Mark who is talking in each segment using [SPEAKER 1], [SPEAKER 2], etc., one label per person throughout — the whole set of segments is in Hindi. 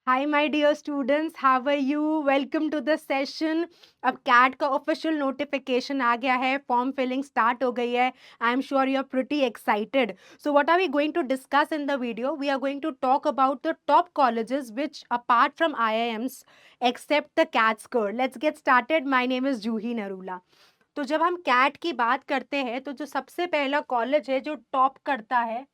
[SPEAKER 1] Hi my dear students, how are you? Welcome to the session. अब कैट का ऑफिशियल नोटिफिकेशन आ गया है, फॉर्म फिलिंग स्टार्ट हो गई है। I am sure you are pretty excited. So what are we going to discuss in the video? We are going to talk about the top colleges which apart from IIMs accept the CAT score. Let's get started. My name is Juhi Narula. तो जब हम कैट की बात करते हैं तो जो सबसे पहला कॉलेज है जो टॉप करता है,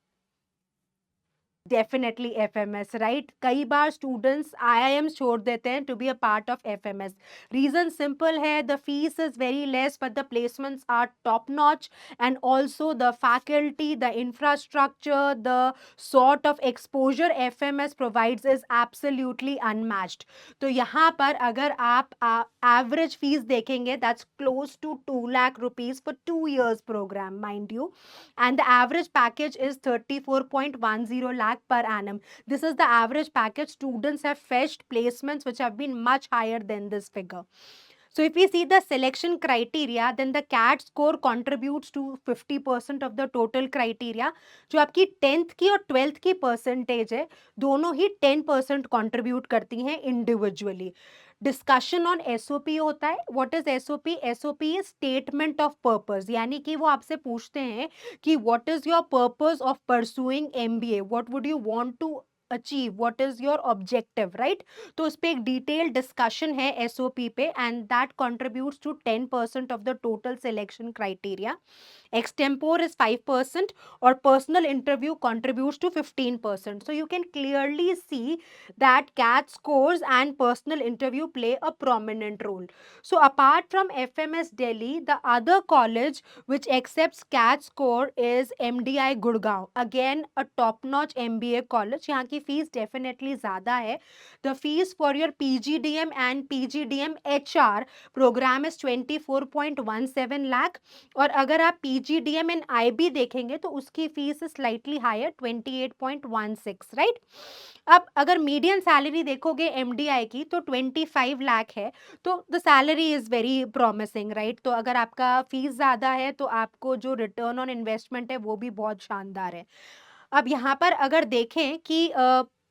[SPEAKER 1] डेफिनेटली एफएमएस, राइट? कई बार स्टूडेंट्स आईआईएम छोड़ देते हैं to be a part of FMS. Reason simple है, the fees is very less but the placements are top notch, and also the faculty, the infrastructure, the sort of exposure FMS provides is absolutely unmatched. तो यहाँ पर अगर आप एवरेज फीस देखेंगे, that's close to 2 lakh rupees for 2 years programme, mind you, and the average package is 34.10 lakh per annum. This is the average package. Students have fetched placements which have been much higher than this figure. So if we see the selection criteria, then the CAT score contributes to 50% of the total criteria. जो आपकी 10th की और 12th की परसेंटेज है, दोनों ही 10% कंट्रीब्यूट करती हैं इंडिविजुअली। डिस्कशन ऑन एसओपी होता है। What is SOP? SOP is statement of purpose, यानी कि वो आपसे पूछते हैं कि what is your purpose of pursuing MBA, what would you want to achieve, what is your objective, right? तो उस पे एक डिटेल डिस्कशन है एसओपी पे, and that contributes to 10% of the total selection criteria. Extempore is 5%, or personal interview contributes to 15%. So you can clearly see that CAT scores and personal interview play a prominent role. So apart from FMS Delhi, the other college which accepts CAT score is MDI Gurgaon. Again, a top-notch MBA college. यहाँ की fees definitely ज़्यादा है. The fees for your PGDM and PGDM HR program is 24.17 lakh, और अगर आप PGDM एंड IB देखेंगे तो उसकी फीस स्लाइटली हायर, 28.16, राइट? अब अगर मीडियन सैलरी देखोगे MDI की तो 25 लाख है, तो the salary is very promising, right? तो अगर आपका फीस ज़्यादा है तो आपको जो रिटर्न ऑन इन्वेस्टमेंट है वो भी बहुत शानदार है। अब यहाँ पर अगर देखें कि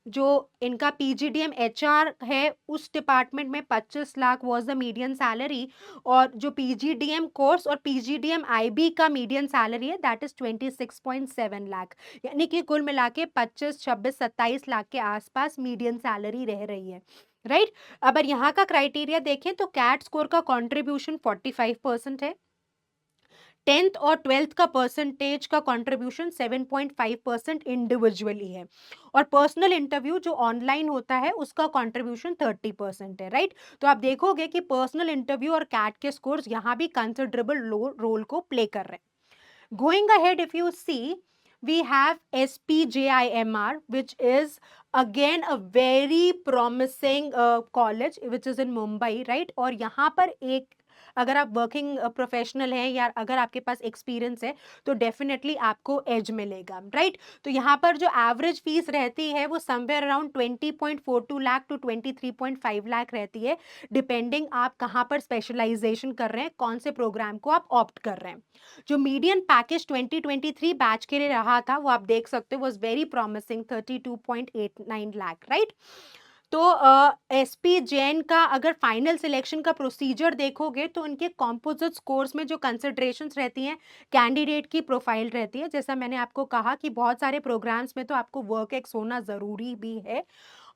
[SPEAKER 1] जो इनका PGDM HR है, उस डिपार्टमेंट में 25 lakh was the median salary, और जो PGDM कोर्स और PGDM IB का मीडियन सैलरी है दैट इज 26.7 लाख, यानी कि कुल मिला के 25, 26, 27 लाख के आसपास मीडियन सैलरी रह रही है, राइट? अब यहाँ का क्राइटेरिया देखें तो कैट स्कोर का कॉन्ट्रीब्यूशन 45% है, 10th और 12th का परसेंटेज का कंट्रीब्यूशन 7.5% इंडिविजुअली है, और पर्सनल इंटरव्यू जो ऑनलाइन होता है उसका कंट्रीब्यूशन 30% है, राइट? तो आप देखोगे कि पर्सनल इंटरव्यू और कैट के स्कोर्स यहाँ भी कंसिडरेबल रोल को प्ले कर रहे हैं। Going ahead, if you see, we have SPJIMR, which is again a very promising college which is in Mumbai, right? और यहाँ पर एक, अगर आप वर्किंग प्रोफेशनल हैं या अगर आपके पास एक्सपीरियंस है तो डेफिनेटली आपको एज मिलेगा, राइट? तो यहाँ पर जो एवरेज फीस रहती है वो somewhere around 20.42 lakh to 23.5 lakh रहती है, डिपेंडिंग आप कहाँ पर स्पेशलाइजेशन कर रहे हैं, कौन से प्रोग्राम को आप ऑप्ट कर रहे हैं। जो मीडियन पैकेज 2023 बैच के लिए रहा था वो आप देख सकते हो, was very promising, 32.89 lakh, right? तो एसपी जैन का अगर फाइनल सिलेक्शन का प्रोसीजर देखोगे तो उनके कॉम्पोजिट स्कोर्स में जो कंसिडरेशंस रहती हैं, कैंडिडेट की प्रोफाइल रहती है, जैसा मैंने आपको कहा कि बहुत सारे प्रोग्राम्स में तो आपको वर्क एक्स होना ज़रूरी भी है,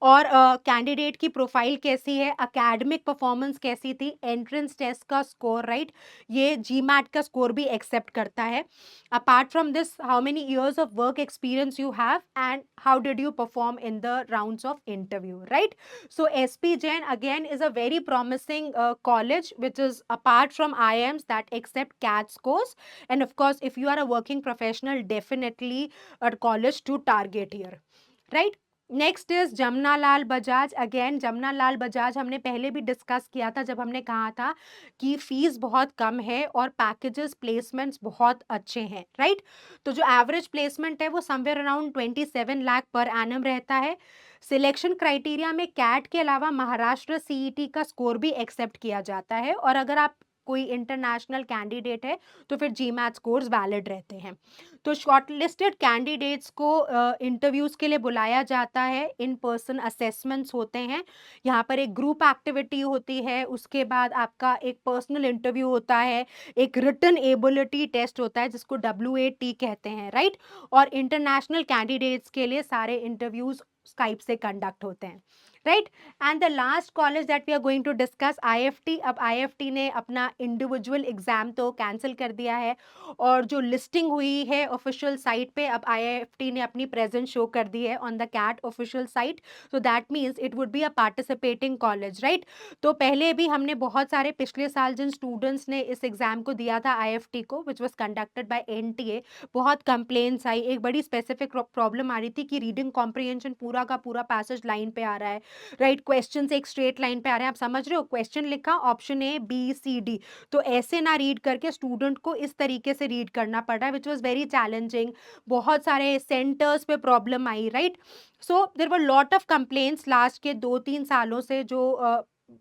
[SPEAKER 1] और कैंडिडेट की प्रोफाइल कैसी है, एकेडमिक परफॉर्मेंस कैसी थी, एंट्रेंस टेस्ट का स्कोर, राइट? ये जीमैट का स्कोर भी एक्सेप्ट करता है। Apart from this, how many years of work experience you have and how did you perform in the rounds of interview, right? So SP Jain again is a very promising college which is apart from IIMs that accept CAT scores, and of course if you are a working professional, definitely a college to target here, right? Next is Jamnalal Bajaj. Again Jamnalal Bajaj हमने पहले भी डिस्कस किया था जब हमने कहा था कि फीस बहुत कम है और पैकेजेस प्लेसमेंट्स बहुत अच्छे हैं, राइट? तो जो एवरेज प्लेसमेंट है वो somewhere around 27 lakh per annum रहता है। सिलेक्शन क्राइटेरिया में कैट के अलावा महाराष्ट्र CET का स्कोर भी एक्सेप्ट किया जाता है, और अगर आप कोई इंटरनेशनल कैंडिडेट है तो फिर जीमैट स्कोर्स वैलिड रहते हैं। तो शॉर्टलिस्टेड कैंडिडेट्स को इंटरव्यूज के लिए बुलाया जाता है, इन पर्सन असेसमेंट्स होते हैं, यहाँ पर एक ग्रुप एक्टिविटी होती है, उसके बाद आपका एक पर्सनल इंटरव्यू होता है, एक रिटन एबिलिटी टेस्ट होता है जिसको WAT कहते हैं, राइट। और इंटरनेशनल कैंडिडेट्स के लिए सारे इंटरव्यूज स्काइप से कंडक्ट होते हैं, right. And the last college that we are going to discuss, IFT। अब IFT ने अपना इंडिविजुअल एग्जाम तो कैंसिल कर दिया है, और जो लिस्टिंग हुई है ऑफिशियल साइट पे, अब IFT ने अपनी प्रेजेंस शो कर दी है on the CAT official site, so that means it would be a participating college, right. तो पहले भी हमने बहुत सारे पिछले साल जिन स्टूडेंट्स ने इस एग्जाम को दिया था IFT को, which was conducted by NTA, बहुत कंप्लेन्स आई। एक बड़ी स्पेसिफिक प्रॉब्लम आ रही थी कि रीडिंग कॉम्प्रिहेंशन पूरा का पूरा पैसेज लाइन पे आ रहा है, राइट। क्वेश्चन एक स्ट्रेट लाइन पे आ रहे हैं, आप समझ रहे हो, क्वेश्चन लिखा option A B C D, तो ऐसे ना रीड करके स्टूडेंट को इस तरीके से रीड करना पड़ रहा है, विच वॉज वेरी चैलेंजिंग। बहुत सारे सेंटर्स पे प्रॉब्लम आई, right. So there were lot of complaints last के 2-3 सालों से जो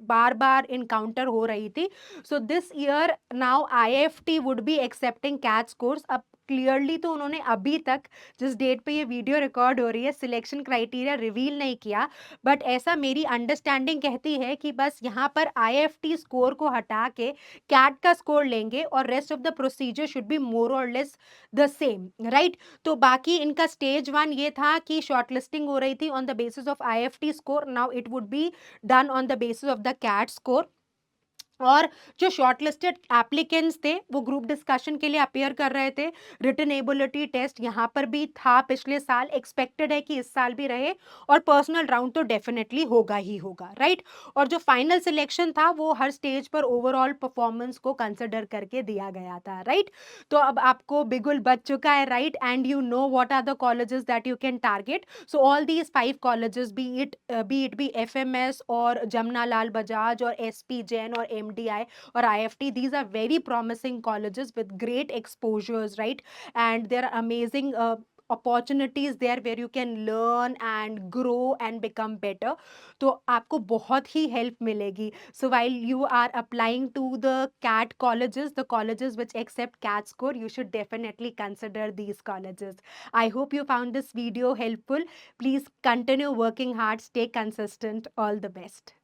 [SPEAKER 1] बार बार इनकाउंटर हो रही थी। So this year now IFT would be accepting CAT scores. अब क्लियरली तो उन्होंने अभी तक, जिस डेट पे ये वीडियो रिकॉर्ड हो रही है, सिलेक्शन क्राइटेरिया रिवील नहीं किया, बट ऐसा मेरी अंडरस्टैंडिंग कहती है कि बस यहाँ पर IFT स्कोर को हटा के कैट का स्कोर लेंगे और rest of the procedure should be more और लेस द सेम, राइट। तो बाकी इनका स्टेज 1 ये था कि शॉर्टलिस्टिंग हो रही थी on the basis of IFT score, now it would be done on the basis of the CAT score. और जो शॉर्टलिस्टेड एप्लीकेंट्स थे वो ग्रुप डिस्कशन के लिए अपियर कर रहे थे। रिटन एबिलिटी टेस्ट यहाँ पर भी था पिछले साल, एक्सपेक्टेड है कि इस साल भी रहे, और पर्सनल राउंड तो डेफिनेटली होगा ही होगा, राइट। और जो फाइनल सिलेक्शन था वो हर स्टेज पर ओवरऑल परफॉर्मेंस को कंसिडर करके दिया गया था, राइट। तो अब आपको बिगुल बच चुका है, right, and you know what are the colleges that you can target. So all these 5 colleges, B FMS और जमनालाल बजाज और SP जैन और MDI or IFT, these are very promising colleges with great exposures, right? And there are amazing opportunities there where you can learn and grow and become better. तो आपको बहुत ही हेल्प मिलेगी. So while you are applying to the CAT colleges, the colleges which accept CAT score, you should definitely consider these colleges. I hope you found this video helpful. Please continue working hard, stay consistent. All the best.